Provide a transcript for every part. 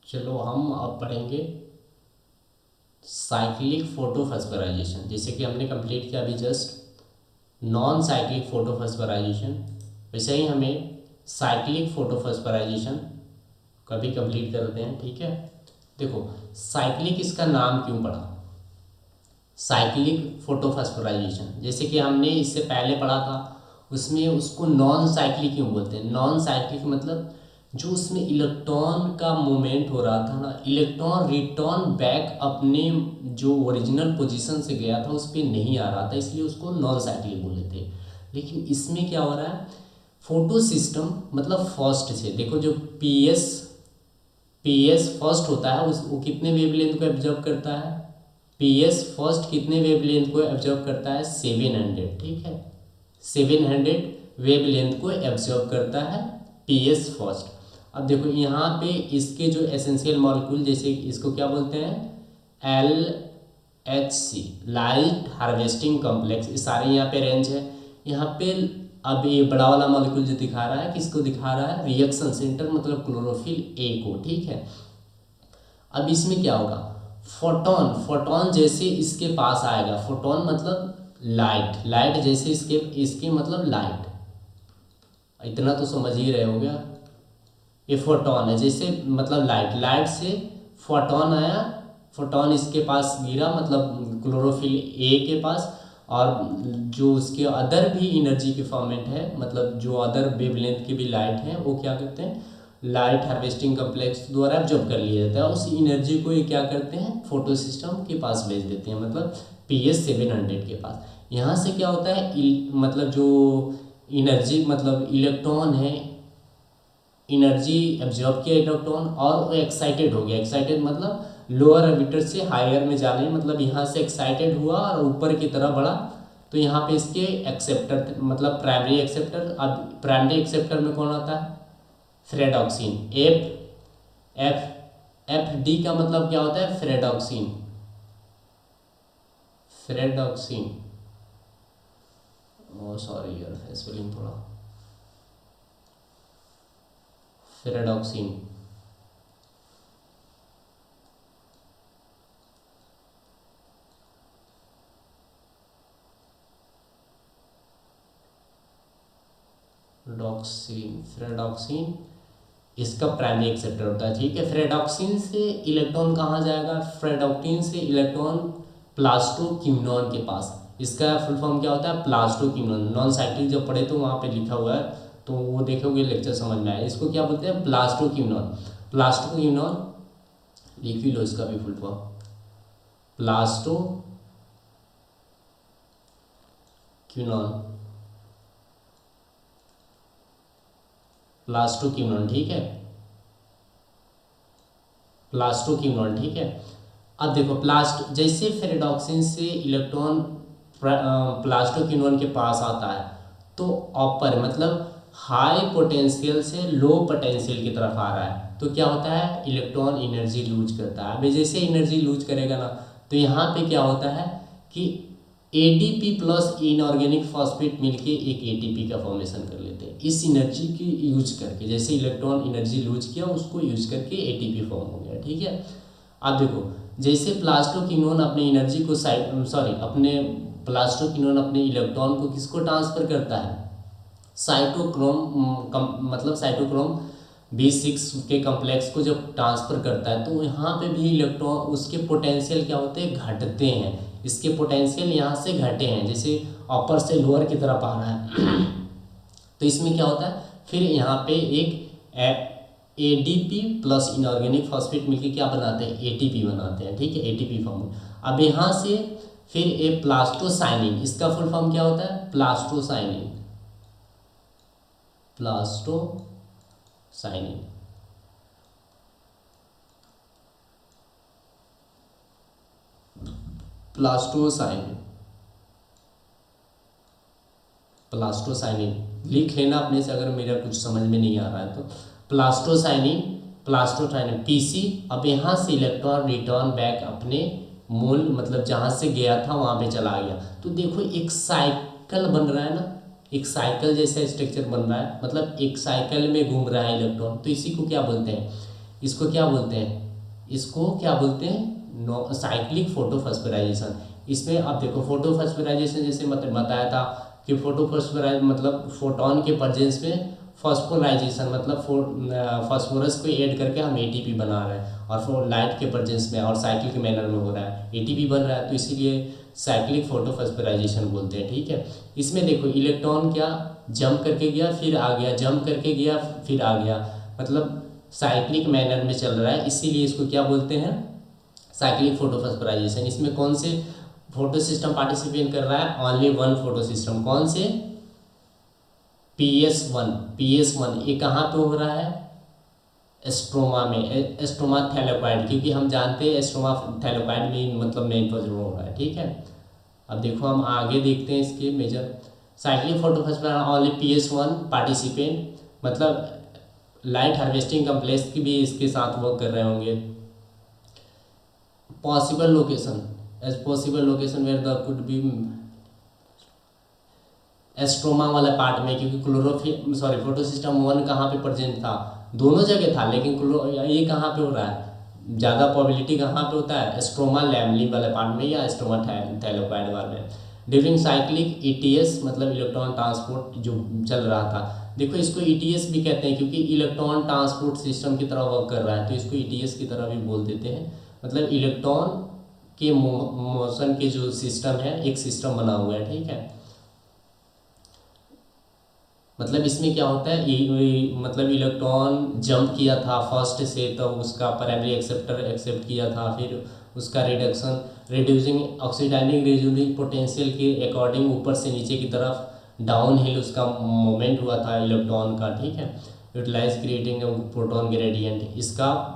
चलो हम अब पढ़ेंगे साइक्लिक फोटोफॉस्फोराइलेशन। जैसे कि हमने कंप्लीट किया अभी जस्ट नॉन साइक्लिक फोटोफॉस्फोराइलेशन, वैसे ही हमें साइक्लिक फोटोफॉस्फोराइलेशन का भी कंप्लीट करते हैं। ठीक है, देखो साइक्लिक इसका नाम क्यों पड़ा, साइक्लिक फोटोफॉस्फोराइलेशन। जैसे कि हमने इससे पहले पढ़ा था, उसमें उसको नॉन साइक्लिक क्यों बोलते हैं। नॉन साइक्लिक मतलब जो उसमें इलेक्ट्रॉन का मूवमेंट हो रहा था ना, इलेक्ट्रॉन रिटर्न बैक अपने जो ओरिजिनल पोजीशन से गया था उस पर नहीं आ रहा था, इसलिए उसको नॉन साइक्लिक बोले थे। लेकिन इसमें क्या हो रहा है, फोटो सिस्टम मतलब फर्स्ट से देखो, जो पीएस फर्स्ट होता है उस वो कितने वेवलेंथ को एब्जॉर्ब करता है, पीएस फर्स्ट कितने वेवलेंथ को एब्जॉर्ब करता है 700। ठीक है, 700 वेवलेंथ को एब्जॉर्ब करता है पीएस फर्स्ट। अब देखो यहाँ पे इसके जो एसेंशियल मॉलिक्यूल, जैसे इसको क्या बोलते हैं, LHC लाइट हार्वेस्टिंग कॉम्प्लेक्स, ये सारे यहाँ पे रेंज है। यहाँ पे अब ये बड़ा वाला मॉलिक्यूल जो दिखा रहा है, किसको दिखा रहा है, रिएक्शन सेंटर मतलब क्लोरोफिल ए को। ठीक है, अब इसमें क्या होगा, फोटोन, फोटोन जैसे इसके पास आएगा, फोटोन मतलब लाइट, लाइट जैसे इसके इसके मतलब लाइट, इतना तो समझ ही रहे हो गया। ये फोटोन है, जैसे मतलब लाइट, लाइट से फोटोन आया, फोटोन इसके पास गिरा मतलब क्लोरोफिल ए के पास, और जो उसके अदर भी एनर्जी के फॉर्मेट है, मतलब जो अदर वेवलेंथ की भी लाइट है, वो क्या करते हैं, लाइट हार्वेस्टिंग कम्प्लेक्स द्वारा एब्जॉर्ब कर लिया जाता है। उस एनर्जी को ये क्या करते हैं, फोटो सिस्टम के पास भेज देते हैं, मतलब PS 700 के पास। यहाँ से क्या होता है, मतलब जो एनर्जी मतलब इलेक्ट्रॉन है, एनर्जी एब्जॉर्ब किया इलेक्ट्रॉन और वो एक्साइटेड हो गया। एक्साइटेड मतलब लोअर ऑर्बिटर से हायर में जाने, मतलब यहाँ से एक्साइटेड हुआ और ऊपर की तरफ बढ़ा। तो यहाँ पे इसके एक्सेप्टर मतलब प्राइमरी एक्सेप्टर, अब प्राइमरी एक्सेप्टर में कौन आता है, फ्रेडॉक्सिन, एफ डी का मतलब क्या होता है, फ्रेडॉक्सिन, फ्रेडॉक्सिन, ओ सॉरी यार स्पेलिंग थोड़ा, फ्रेडॉक्सिन, डॉक्सिन, फ्रेडॉक्सिन इसका प्राइमरी एक्सेप्टर होता है। ठीक है, फ्रेडॉक्सिन से इलेक्ट्रॉन कहाँ जाएगा, फ्रेडॉक्टिन से इलेक्ट्रॉन प्लास्टोक्विनोन के पास। इसका फुल फॉर्म क्या होता है, प्लास्टोक्विनोन। नॉन साइक्लिक जब पढ़े तो वहाँ पे लिखा हुआ है, तो वो देखोगे लेक्चर समझ में आए। इसको क्या बोलते हैं, प्लास्टोक्विनोन। प्लास्टोक्विनोन लिख ही लो इसका भी फुल फॉर्म, प्लास्टोक्विनोन, प्लास्टोक्विनोन। ठीक है, प्लास्टोक्विनोन। ठीक है, अब देखो प्लास्ट जैसे फेरेडॉक्सिन से इलेक्ट्रॉन प्लास्टोक्विनोन के पास आता है, तो अपर मतलब हाई पोटेंशियल से लो पोटेंशियल की तरफ आ रहा है, तो क्या होता है, इलेक्ट्रॉन एनर्जी लूज करता है। अभी जैसे एनर्जी लूज करेगा ना, तो यहाँ पे क्या होता है कि ADP प्लस इनऑर्गेनिक फॉस्फेट मिलके एक ATP का फॉर्मेशन कर लेते हैं, इस एनर्जी की यूज करके। जैसे इलेक्ट्रॉन एनर्जी लूज किया, उसको यूज करके ATP फॉर्म हो गया। ठीक है, अब देखो जैसे प्लास्टोक्विनोन अपने एनर्जी को अपने प्लास्टोक्विनोन अपने इलेक्ट्रॉन को किसको ट्रांसफर करता है, मतलब साइटोक्रोम B6 के कम्प्लेक्स को जब ट्रांसफर करता है, तो यहाँ पे भी इलेक्ट्रॉन उसके पोटेंशियल क्या होते हैं, घटते हैं। इसके पोटेंशियल यहाँ से घटे हैं, जैसे अपर से लोअर की तरफ आ रहा है। तो इसमें क्या होता है, फिर यहाँ पे एक ADP प्लस इनऑर्गेनिक फॉस्फेट मिलकर क्या बनाते हैं, ATP बनाते हैं। ठीक है, ATP फॉर्म। अब यहाँ से फिर ए प्लास्टोसाइनिन, इसका फुल फॉर्म क्या होता है, प्लास्टोसाइनिन, प्लास्टोसाइनिन, प्लास्टोसाइनिन, प्लास्टोसाइनिन लिख लेना अपने से, अगर मेरा कुछ समझ में नहीं आ रहा है तो। Plastocyanin, plastocyanin PC। अब यहाँ से इलेक्ट्रॉन रिटर्न बैक अपने मूल मतलब जहाँ से गया था वहाँ पे चला गया। तो देखो एक साइकिल बन रहा है ना, एक साइकिल जैसा स्ट्रक्चर बन रहा है, मतलब एक साइकिल में घूम रहा है इलेक्ट्रॉन। तो इसी को क्या बोलते हैं, इसको क्या बोलते हैं, इसको क्या बोलते हैं, साइक्लिक फोटोफॉस्फोराइजेशन। इसमें अब देखो फोटोफॉस्फोराइजेशन जैसे बताया था कि फोटोफॉस्फोराइज मतलब फोटोन के प्रेजेंस में फॉस्फोराइजेशन मतलब फास्फोरस को ऐड करके हम एटीपी बना रहे हैं, और लाइट के प्रेजेंस में और साइक्लिक मैनर में हो रहा है, एटीपी बन रहा है, तो इसीलिए साइक्लिक फोटोफॉस्फोराइजेशन बोलते हैं। ठीक है, इसमें देखो इलेक्ट्रॉन क्या जंप करके गया फिर आ गया, जंप करके गया फिर आ गया, मतलब साइक्लिक मैनर में चल रहा है, इसीलिए इसको क्या बोलते हैं, साइक्लिक फोटोफॉस्फोराइजेशन। इसमें कौन से फोटो सिस्टम पार्टिसिपेट कर रहा है, ओनली वन फोटो सिस्टम, कौन से, PS1। PS1 ये कहाँ पे हो रहा है, एस्ट्रोमा में, एस्ट्रोमा थैलेकॉइड, क्योंकि हम जानते हैं एस्ट्रोमा थैलेकॉइड में मतलब मेन प्रोजेक्ट हो रहा है। ठीक है, अब देखो हम आगे देखते हैं इसके major, cyclic photophosphorylation only PS1 participant, मतलब लाइट हार्वेस्टिंग कम्प्लेक्स की भी इसके साथ वर्क कर रहे होंगे। Possible location, as possible location where the could be stroma वाला पार्ट में, क्योंकि क्लोरोफिल सॉरी फोटोसिस्टम 1 कहाँ पे प्रेजेंट था, दोनों जगह था, लेकिन ये कहाँ पे हो रहा है, ज़्यादा प्रोबेबिलिटी कहाँ पे होता है, एस्ट्रोमा लैमली वाले पार्ट में या एस्ट्रोमा थैलेकॉइड वाले। ड्यूरिंग साइक्लिक ETS मतलब इलेक्ट्रॉन ट्रांसपोर्ट जो चल रहा था, देखो इसको ETS भी कहते हैं क्योंकि इलेक्ट्रॉन ट्रांसपोर्ट सिस्टम की तरह वर्क कर रहा है, तो इसको ETS की तरह भी बोल देते हैं, मतलब इलेक्ट्रॉन के मोशन के जो सिस्टम है, एक सिस्टम बना हुआ है। ठीक है, मतलब इसमें क्या होता है, मतलब इलेक्ट्रॉन जंप किया था फर्स्ट से, तो उसका प्राइमरी एक्सेप्टर एक्सेप्ट किया था, फिर उसका reduction reducing oxidising reducing potential के अकॉर्डिंग ऊपर से नीचे की तरफ डाउन हिल उसका मोमेंट हुआ था इलेक्ट्रॉन का। ठीक है, यूटिलाइज क्रिएटिंग प्रोटॉन ग्रेडियंट, इसका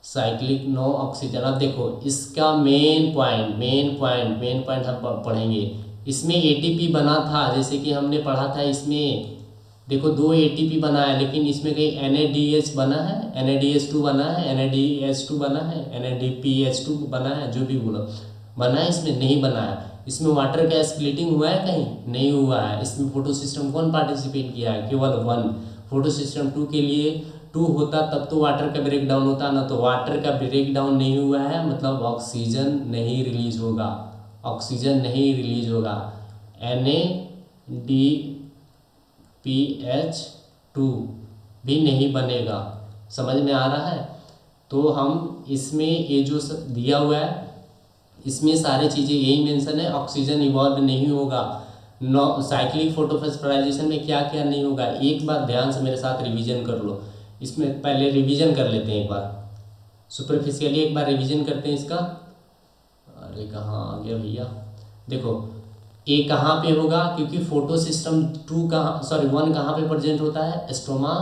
साइक्लिक नो ऑक्सीजन। अब देखो इसका मेन पॉइंट हम पढ़ेंगे, इसमें एटीपी बना था, जैसे कि हमने पढ़ा था, इसमें देखो 2 एटीपी बना है, लेकिन इसमें कहीं NADH बना है, NADH2 बना है, NADH2 बना है, NADPH2 बना है, जो भी बोलो बना है, इसमें नहीं बना है। इसमें वाटर का स्प्लिटिंग हुआ है, कहीं नहीं हुआ है। इसमें फोटो सिस्टम कौन पार्टिसिपेट किया है, केवल 1। फोटो सिस्टम 2 के लिए 2 होता तब तो वाटर का ब्रेक डाउन होता ना, तो वाटर का ब्रेक डाउन नहीं हुआ है, मतलब ऑक्सीजन नहीं रिलीज होगा, ऑक्सीजन नहीं रिलीज होगा, NADPH2 भी नहीं बनेगा। समझ में आ रहा है, तो हम इसमें ये जो सब दिया हुआ है, इसमें सारी चीज़ें यही मेंशन है, ऑक्सीजन इवॉल्व नहीं होगा। नो साइक्लिक फोटोफॉस्फोराइजेशन में क्या क्या नहीं होगा, एक बार ध्यान से मेरे साथ रिवीजन कर लो। इसमें पहले रिवीजन कर लेते हैं, एक बार सुपरफिशियली एक बार रिवीजन करते हैं इसका। अरे कहाँ आ गया भैया, देखो ए कहाँ पे होगा, क्योंकि फोटो सिस्टम 2 कहाँ सॉरी 1 कहाँ पे प्रेजेंट होता है, एस्ट्रोमा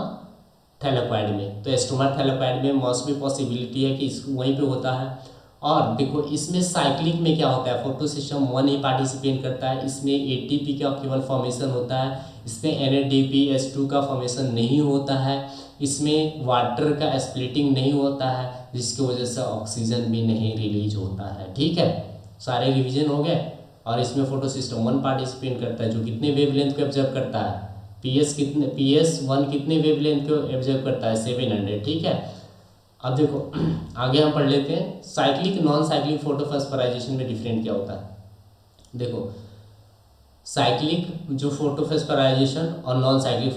थैलेकॉइड में, तो एस्ट्रोमा थैलेकॉइड में मोस्ट भी पॉसिबिलिटी है कि इस वहीं पे होता है। और देखो इसमें साइक्लिक में क्या होता है, फोटो सिस्टम 1 ही पार्टिसिपेट करता है, इसमें एटीपी का केवल फॉर्मेशन होता है, इसमें NADPH2 का फॉर्मेशन नहीं होता है, इसमें वाटर का स्प्लिटिंग नहीं होता है, जिसकी वजह से ऑक्सीजन भी नहीं रिलीज होता है। ठीक है, सारे रिवीजन हो गए। और इसमें फोटो सिस्टम 1 पार्टिसिपेट करता है, जो कितने वेवलेंथ को ऑब्जर्व करता है, PS1 कितने वेवलेंथ को ऑब्जर्व करता है, 700। ठीक है, अब देखो आगे हम पढ़ लेते हैं, साइक्लिक नॉन साइक्लिक फोटोफॉस्फोराइजेशन में डिफरेंट क्या होता है। देखो साइक्लिक जो फोटोफॉस्फोराइजेशन और नॉन साइक्लिक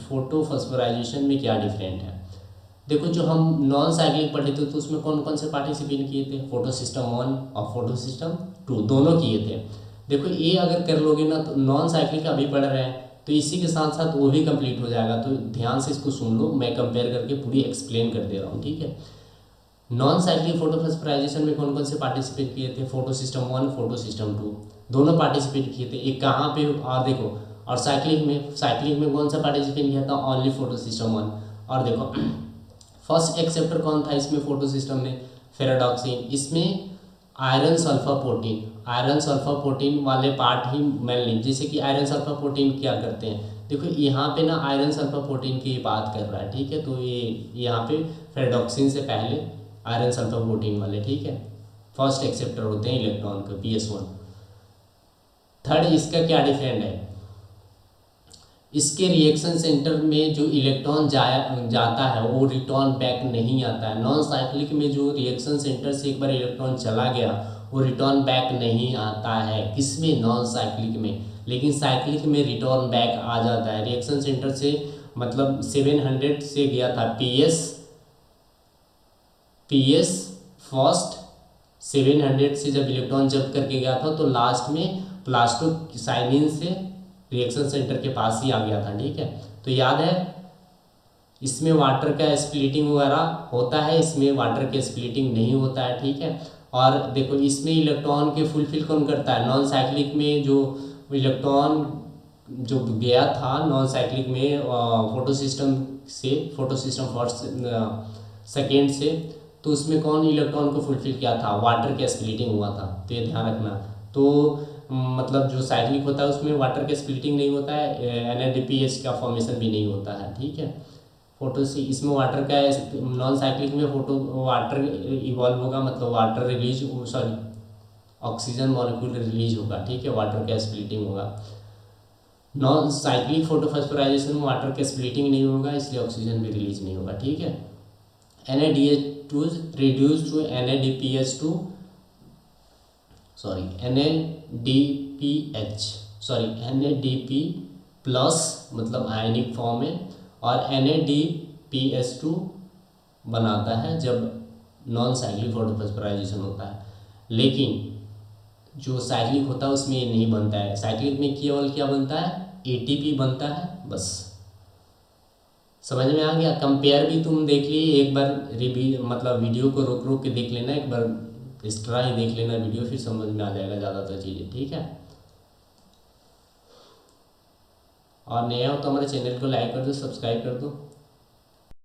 फोटोफॉस्फोराइजेशन में क्या डिफरेंट है। देखो जो हम नॉन साइक्लिक पढ़े थे तो उसमें कौन कौन से पार्टिसिपेट किए थे, फोटो सिस्टम 1 और फोटो सिस्टम 2 दोनों किए थे। देखो ये अगर कर लोगे ना, तो नॉन साइक्लिक अभी पढ़ रहे हैं तो इसी के साथ साथ वो भी कंप्लीट हो जाएगा, तो ध्यान से इसको सुन लो, मैं कंपेयर करके पूरी एक्सप्लेन कर दे रहा हूँ। ठीक है, नॉन साइक्लिक फोटोफॉस्फोराइजेशन में कौन कौन से पार्टिसिपेट किए थे, फोटो सिस्टम 1 फोटो सिस्टम 2 दोनों पार्टिसिपेट किए थे। एक कहाँ पे और देखो, और साइक्लिक में कौन सा पार्टिसिपेट किया था, ओनली फोटो सिस्टम 1। और देखो फर्स्ट एक्सेप्टर कौन था इसमें फोटो सिस्टम में, फेराडॉक्सिन। इसमें आयरन सल्फर प्रोटीन वाले पार्ट ही मेनली, जैसे कि आयरन सल्फर प्रोटीन क्या करते हैं, देखो यहाँ पे ना आयरन सल्फर प्रोटीन की बात कर रहा है। ठीक है, तो ये यहाँ पे फेराडॉक्सिन से पहले आयरन सल्फर प्रोटीन वाले, ठीक है, फर्स्ट एक्सेप्टर होते हैं इलेक्ट्रॉन के, PS1। थर्ड इसका क्या डिफरेंट है, इसके रिएक्शन सेंटर में जो इलेक्ट्रॉन जाता है वो रिटर्न बैक नहीं आता है। नॉन साइक्लिक में जो रिएक्शन सेंटर से एक बार इलेक्ट्रॉन चला गया वो रिटर्न बैक नहीं आता है, किसमें, नॉन साइक्लिक में। लेकिन साइक्लिक में रिटर्न बैक आ जाता है रिएक्शन सेंटर से, मतलब 700 से गया था पीएस फर्स्ट 700 से जब इलेक्ट्रॉन जब करके गया था तो लास्ट में प्लास्टो साइनिन से रिएक्शन सेंटर के पास ही आ गया था। ठीक है, तो याद है इसमें वाटर का स्प्लिटिंग वगैरह होता है, इसमें वाटर का स्प्लिटिंग नहीं होता है। ठीक है, और देखो इसमें इलेक्ट्रॉन के फुलफिल कौन करता है, नॉन साइक्लिक में जो इलेक्ट्रॉन जो गया था नॉन साइक्लिक में फोटो सिस्टम फर्स्ट सेकेंड से, तो उसमें कौन इलेक्ट्रॉन को फुलफिल किया था, वाटर का स्प्लिटिंग हुआ था, तो ये ध्यान रखना। तो मतलब जो साइक्लिक होता है उसमें वाटर का स्प्लिटिंग नहीं होता है, NADPH का फॉर्मेशन भी नहीं होता है। ठीक है, फोटो से इसमें वाटर का, नॉन साइक्लिक में फोटो वाटर इवॉल्व होगा, मतलब water release, sorry oxygen molecule release होगा। ठीक है, वाटर का स्प्लिटिंग होगा। नॉन साइक्लिक फोटोफॉस्फोराइजेशन में वाटर का स्प्लिटिंग नहीं होगा, इसलिए ऑक्सीजन भी रिलीज नहीं होगा। ठीक है, NADH2 reduced to NADPH2 sorry NADPH sorry NADP plus मतलब आयनिक फॉर्म में, और NADPH2 बनाता है जब नॉन साइक्लिक फोटोफॉस्फोराइजेशन होता है। लेकिन जो साइक्लिक होता है उसमें ये नहीं बनता है। साइक्लिक में केवल क्या बनता है, ATP बनता है, बस। समझ में आ गया। कंपेयर भी तुम देख लिए एक बार, रिव्यू मतलब वीडियो को रोक रोक के देख लेना एक बार, एक्स्ट्रा ही देख लेना वीडियो, फिर समझ में आ जाएगा ज़्यादातर चीज़ें। ठीक है, और नया हो तो हमारे चैनल को लाइक कर दो, सब्सक्राइब कर दो।